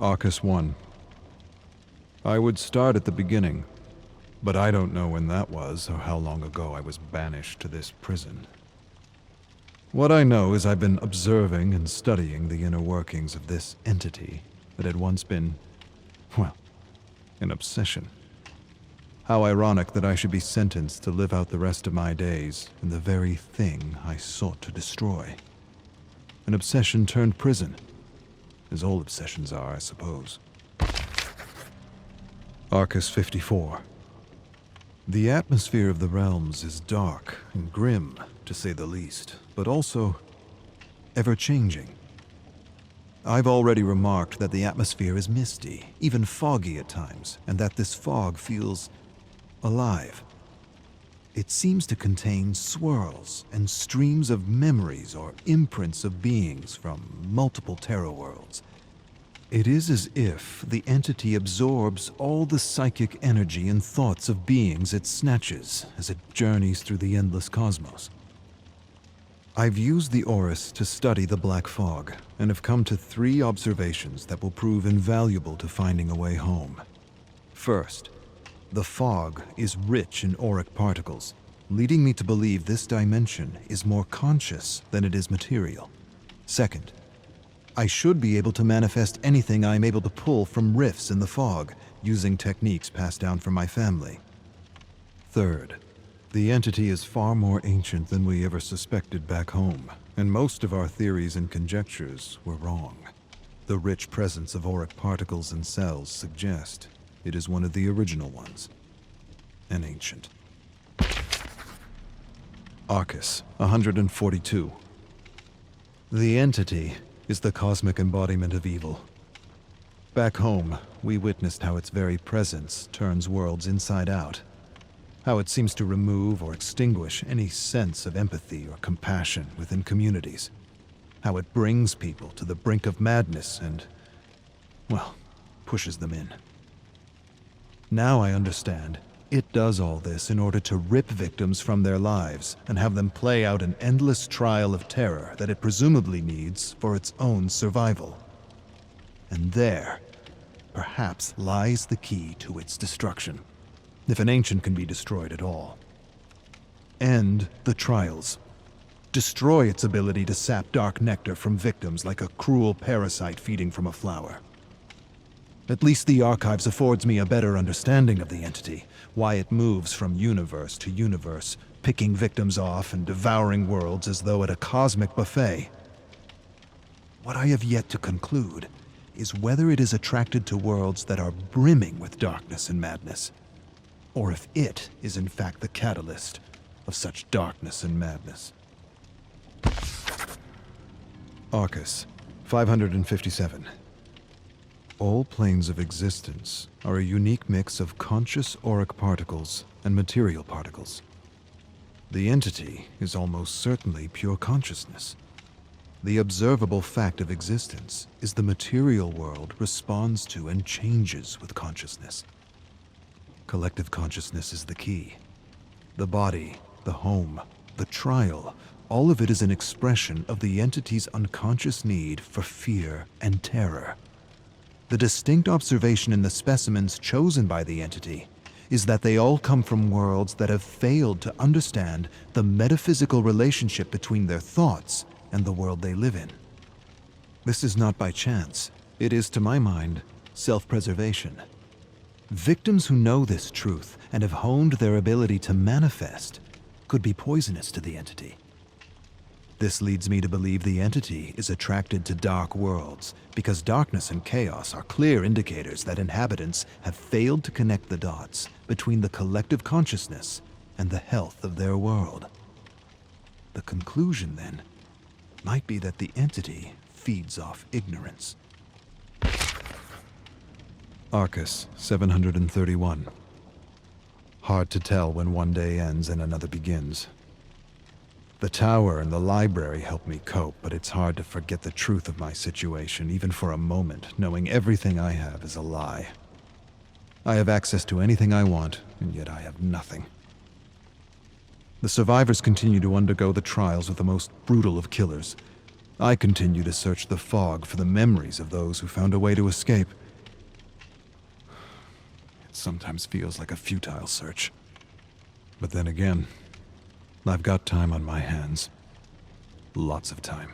Arcus 1. I would start at the beginning, but I don't know when that was or how long ago I was banished to this prison. What I know is I've been observing and studying the inner workings of this entity that had once been, well, an obsession. How ironic that I should be sentenced to live out the rest of my days in the very thing I sought to destroy. An obsession turned prison, as all obsessions are, I suppose. Arcus 54. The atmosphere of the realms is dark and grim, to say the least, but also ever-changing. I've already remarked that the atmosphere is misty, even foggy at times, and that this fog feels alive. It seems to contain swirls and streams of memories or imprints of beings from multiple terror worlds. It is as if the entity absorbs all the psychic energy and thoughts of beings it snatches as it journeys through the endless cosmos. I've used the Orus to study the black fog, and have come to 3 observations that will prove invaluable to finding a way home. First, the fog is rich in auric particles, leading me to believe this dimension is more conscious than it is material. Second, I should be able to manifest anything I am able to pull from rifts in the fog, using techniques passed down from my family. Third, the entity is far more ancient than we ever suspected back home, and most of our theories and conjectures were wrong. The rich presence of auric particles and cells suggest it is one of the original ones, and ancient. Arcus 142. The entity is the cosmic embodiment of evil. Back home, we witnessed how its very presence turns worlds inside out, how it seems to remove or extinguish any sense of empathy or compassion within communities, how it brings people to the brink of madness and, well, pushes them in. Now I understand. It does all this in order to rip victims from their lives and have them play out an endless trial of terror that it presumably needs for its own survival. And there, perhaps, lies the key to its destruction, if an ancient can be destroyed at all. End the trials. Destroy its ability to sap dark nectar from victims like a cruel parasite feeding from a flower. At least the archives affords me a better understanding of the entity, why it moves from universe to universe, picking victims off and devouring worlds as though at a cosmic buffet. What I have yet to conclude is whether it is attracted to worlds that are brimming with darkness and madness, or if it is in fact the catalyst of such darkness and madness. Arcus 557. All planes of existence are a unique mix of conscious auric particles and material particles. The entity is almost certainly pure consciousness. The observable fact of existence is the material world responds to and changes with consciousness. Collective consciousness is the key. The body, the home, the trial, all of it is an expression of the entity's unconscious need for fear and terror. The distinct observation in the specimens chosen by the entity is that they all come from worlds that have failed to understand the metaphysical relationship between their thoughts and the world they live in. This is not by chance. It is, to my mind, self-preservation. Victims who know this truth and have honed their ability to manifest could be poisonous to the entity. This leads me to believe the entity is attracted to dark worlds because darkness and chaos are clear indicators that inhabitants have failed to connect the dots between the collective consciousness and the health of their world. The conclusion, then, might be that the entity feeds off ignorance. Arcus 731. Hard to tell when one day ends and another begins. The tower and the library help me cope, but it's hard to forget the truth of my situation, even for a moment, knowing everything I have is a lie. I have access to anything I want, and yet I have nothing. The survivors continue to undergo the trials of the most brutal of killers. I continue to search the fog for the memories of those who found a way to escape. It sometimes feels like a futile search. But then again, I've got time on my hands. Lots of time.